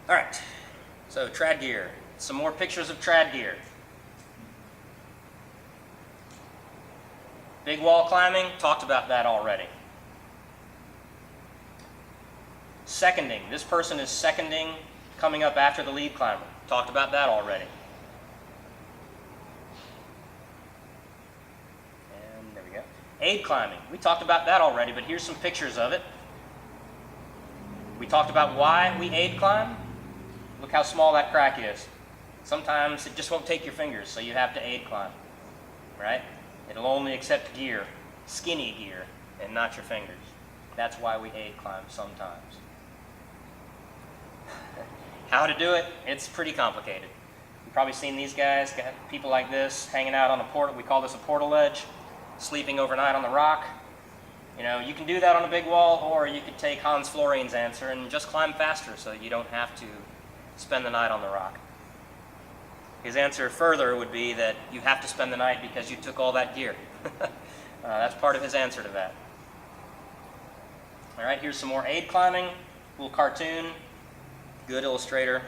All right, so trad gear. Some more pictures of trad gear. Big wall climbing, talked about that already. Seconding, this person is seconding coming up after the lead climber. Talked about that already. And there we go. Aid climbing, we talked about that already, but here's some pictures of it. We talked about why we aid climb. Look how small that crack is. Sometimes it just won't take your fingers, so you have to aid climb, right? It'll only accept gear, skinny gear, and not your fingers. That's why we aid climb sometimes. How to do it, it's pretty complicated. You've probably seen these guys, got people like this hanging out on a portal. We call this a portal ledge, sleeping overnight on the rock. You know, you can do that on a big wall, or you could take Hans Florian's answer and just climb faster so you don't have to spend the night on the rock. His answer further would be that you have to spend the night because you took all that gear. That's part of his answer to that. All right, here's some more aid climbing, little cartoon. Good illustrator.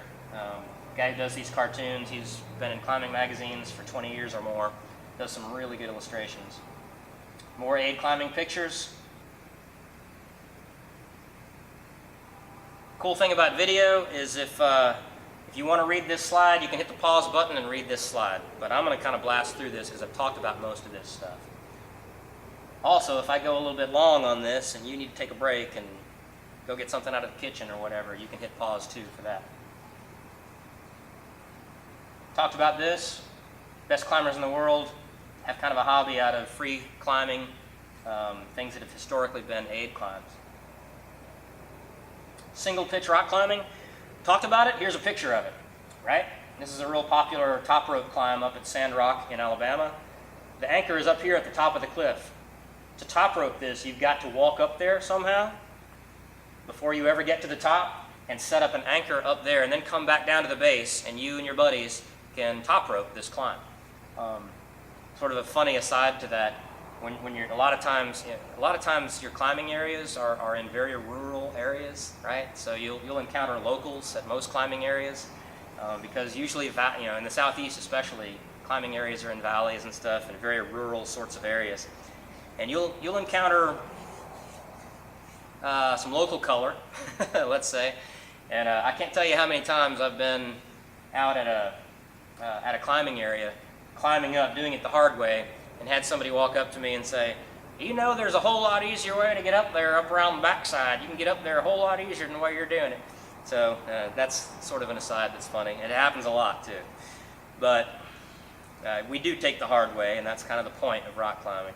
Guy who does these cartoons, he's been in climbing magazines for 20 years or more. Does some really good illustrations. More aid climbing pictures. Cool thing about video is if you want to read this slide, you can hit the pause button and read this slide. But I'm going to kind of blast through this because I've talked about most of this stuff. Also, if I go a little bit long on this and you need to take a break and go get something out of the kitchen or whatever, you can hit pause too for that. Talked about this. Best climbers in the world have kind of a hobby out of free climbing, things that have historically been aid climbs. Single pitch rock climbing. Talked about it. Here's a picture of it, right? This is a real popular top rope climb up at Sand Rock in Alabama. The anchor is up here at the top of the cliff. To top rope this, you've got to walk up there somehow before you ever get to the top and set up an anchor up there and then come back down to the base and you and your buddies can top rope this climb. Sort of a funny aside to that, when you're a lot of times your climbing areas are in very rural areas, right? So you'll encounter locals at most climbing areas because usually in the southeast especially, climbing areas are in valleys and stuff and very rural sorts of areas, and you'll encounter some local color, let's say, and I can't tell you how many times I've been out at a climbing area, climbing up, doing it the hard way, and had somebody walk up to me and say, you know, there's a whole lot easier way to get up there, up around the backside. You can get up there a whole lot easier than the way you're doing it. So that's sort of an aside that's funny. It happens a lot too. But we do take the hard way, and that's kind of the point of rock climbing.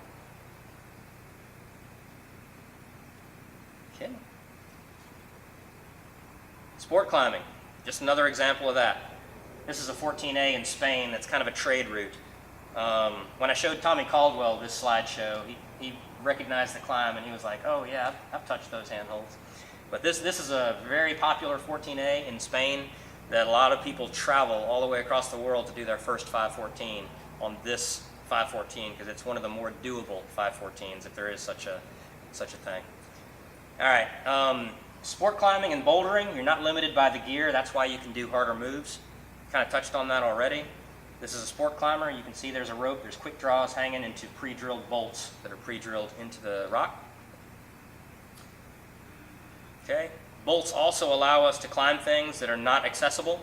Okay. Sport climbing, just another example of that. This is a 14A in Spain that's kind of a trade route. When I showed Tommy Caldwell this slideshow, he recognized the climb and he was like, oh yeah, I've touched those handholds. But this is a very popular 14A in Spain that a lot of people travel all the way across the world to do their first 514 on this 514 because it's one of the more doable 514s if there is such a thing. All right, sport climbing and bouldering, you're not limited by the gear. That's why you can do harder moves. Kind of touched on that already. This is a sport climber. You can see there's a rope. There's quick draws hanging into pre-drilled bolts that are pre-drilled into the rock. Okay. Bolts also allow us to climb things that are not accessible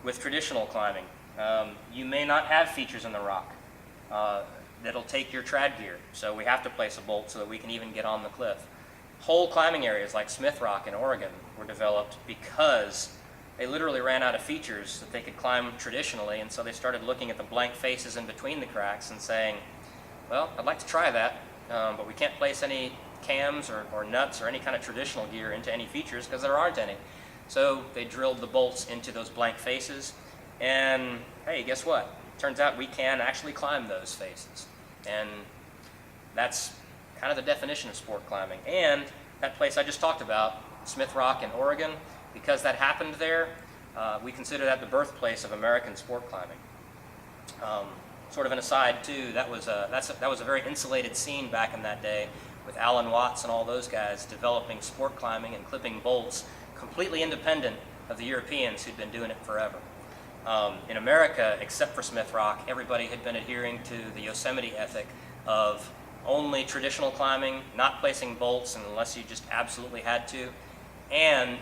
with traditional climbing. You may not have features in the rock that'll take your trad gear, so we have to place a bolt so that we can even get on the cliff. Whole climbing areas like Smith Rock in Oregon were developed because they literally ran out of features that they could climb traditionally, and so they started looking at the blank faces in between the cracks and saying, well, I'd like to try that, but we can't place any cams or nuts or any kind of traditional gear into any features because there aren't any. So they drilled the bolts into those blank faces, and hey, guess what? Turns out we can actually climb those faces. And that's kind of the definition of sport climbing. And that place I just talked about, Smith Rock in Oregon, because that happened there, we consider that the birthplace of American sport climbing. Sort of an aside too, that was a very insulated scene back in that day with Alan Watts and all those guys developing sport climbing and clipping bolts completely independent of the Europeans who'd been doing it forever. In America, except for Smith Rock, everybody had been adhering to the Yosemite ethic of only traditional climbing, not placing bolts unless you just absolutely had to, and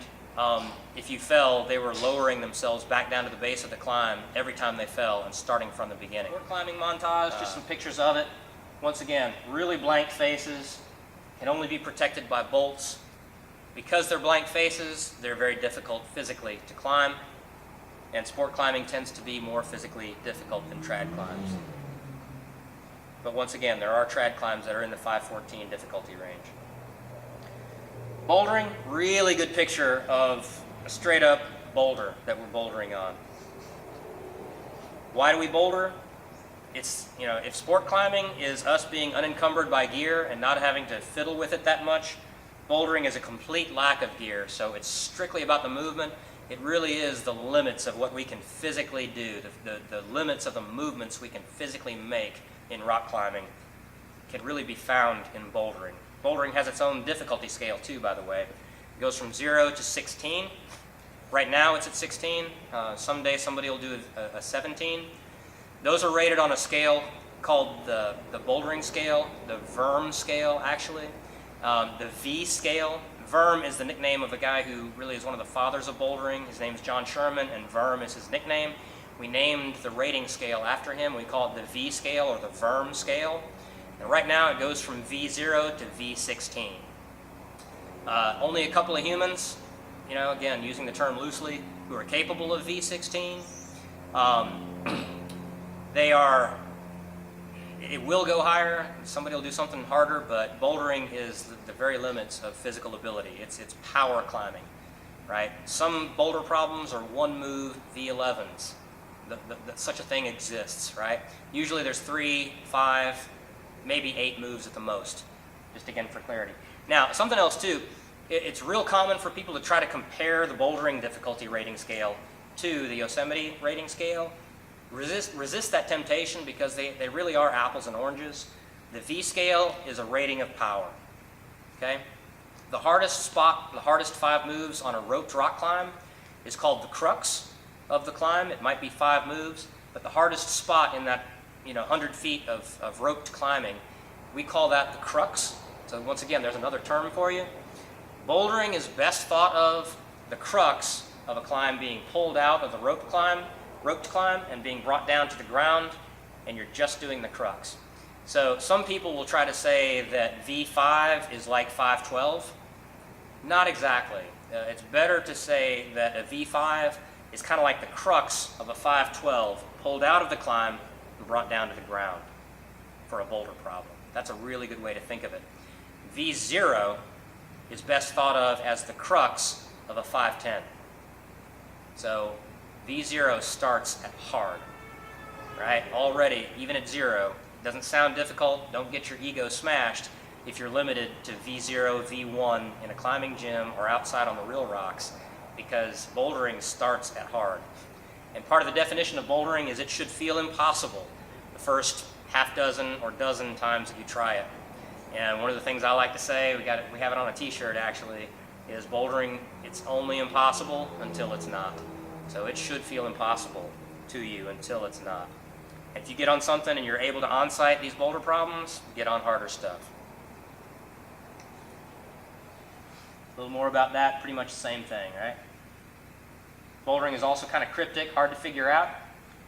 if you fell, they were lowering themselves back down to the base of the climb every time they fell and starting from the beginning. Short climbing montage, just some pictures of it. Once again, really blank faces, can only be protected by bolts. Because they're blank faces, they're very difficult physically to climb, and sport climbing tends to be more physically difficult than trad climbs. But once again, there are trad climbs that are in the 514 difficulty range. Bouldering, really good picture of a straight up boulder that we're bouldering on. Why do we boulder? It's, if sport climbing is us being unencumbered by gear and not having to fiddle with it that much, bouldering is a complete lack of gear, so it's strictly about the movement. It really is the limits of what we can physically do, the limits of the movements we can physically make in rock climbing can really be found in bouldering. Bouldering has its own difficulty scale too, by the way. It goes from 0 to 16. Right now it's at 16. Someday somebody will do a 17. Those are rated on a scale called the bouldering scale, the VERM scale actually. The V scale. VERM is the nickname of a guy who really is one of the fathers of bouldering. His name is John Sherman, and VERM is his nickname. We named the rating scale after him. We call it the V scale or the VERM scale. And right now it goes from V0 to V16. Only a couple of humans, again, using the term loosely, who are capable of V16. It will go higher, somebody will do something harder, but bouldering is the very limits of physical ability. It's power climbing, right? Some boulder problems are one move V11s. Such a thing exists, right? Usually there's 3, 5, maybe 8 moves at the most, just again for clarity. Now, something else too, it's real common for people to try to compare the bouldering difficulty rating scale to the Yosemite rating scale. Resist that temptation because they really are apples and oranges. The V scale is a rating of power, okay? The hardest spot, the hardest 5 moves on a roped rock climb is called the crux of the climb. It might be 5 moves, but the hardest spot in that 100 feet of roped climbing, we call that the crux. So once again, there's another term for you. Bouldering is best thought of the crux of a climb being pulled out of the roped climb and being brought down to the ground, and you're just doing the crux. So some people will try to say that V5 is like 512. Not exactly. It's better to say that a V5 is kind of like the crux of a 512 pulled out of the climb and brought down to the ground for a boulder problem. That's a really good way to think of it. V0 is best thought of as the crux of a 510. So V0 starts at hard, right? Already, even at 0, doesn't sound difficult. Don't get your ego smashed if you're limited to V0, V1 in a climbing gym or outside on the real rocks, because bouldering starts at hard. And part of the definition of bouldering is it should feel impossible the first half dozen or dozen times that you try it. And one of the things I like to say, we have it on a t-shirt actually, is bouldering, it's only impossible until it's not. So it should feel impossible to you until it's not. If you get on something and you're able to on-site these boulder problems, get on harder stuff. A little more about that, pretty much the same thing, right? Bouldering is also kind of cryptic, hard to figure out.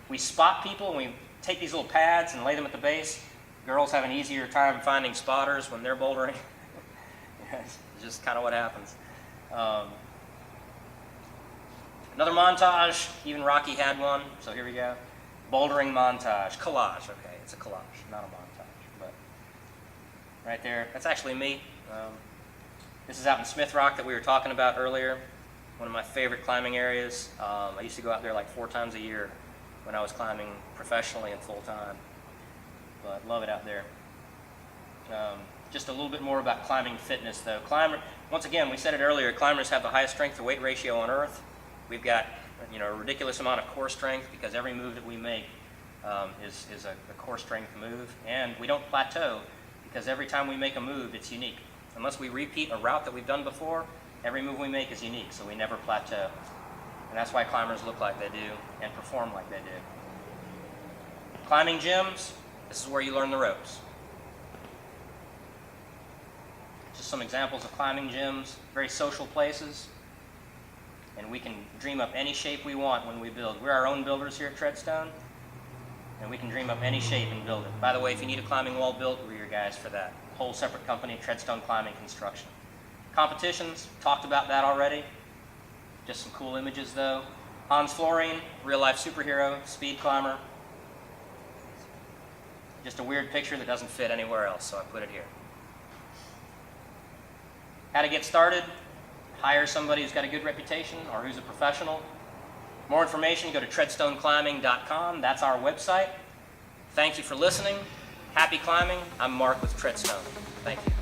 We spot people and we take these little pads and lay them at the base. Girls have an easier time finding spotters when they're bouldering. It's just kind of what happens. Another montage, even Rocky had one, so here we go. Bouldering montage, collage, okay, it's a collage, not a montage, but right there, that's actually me. This is out in Smith Rock that we were talking about earlier, one of my favorite climbing areas. I used to go out there like 4 times a year when I was climbing professionally and full-time, but love it out there. Just a little bit more about climbing fitness though. Once again, we said it earlier, climbers have the highest strength to weight ratio on earth. We've got a ridiculous amount of core strength because every move that we make is a core strength move, and we don't plateau because every time we make a move, it's unique. Unless we repeat a route that we've done before, every move we make is unique, so we never plateau. And that's why climbers look like they do and perform like they do. Climbing gyms, this is where you learn the ropes. Just some examples of climbing gyms, very social places. And we can dream up any shape we want when we build. We're our own builders here at Treadstone, and we can dream up any shape and build it. By the way, if you need a climbing wall built, we're your guys for that. Whole separate company, Treadstone Climbing Construction. Competitions, talked about that already. Just some cool images though. Hans Florine, real life superhero, speed climber. Just a weird picture that doesn't fit anywhere else, so I put it here. How to get started. Hire somebody who's got a good reputation or who's a professional. More information, go to treadstoneclimbing.com. That's our website. Thank you for listening. Happy climbing. I'm Mark with Treadstone. Thank you.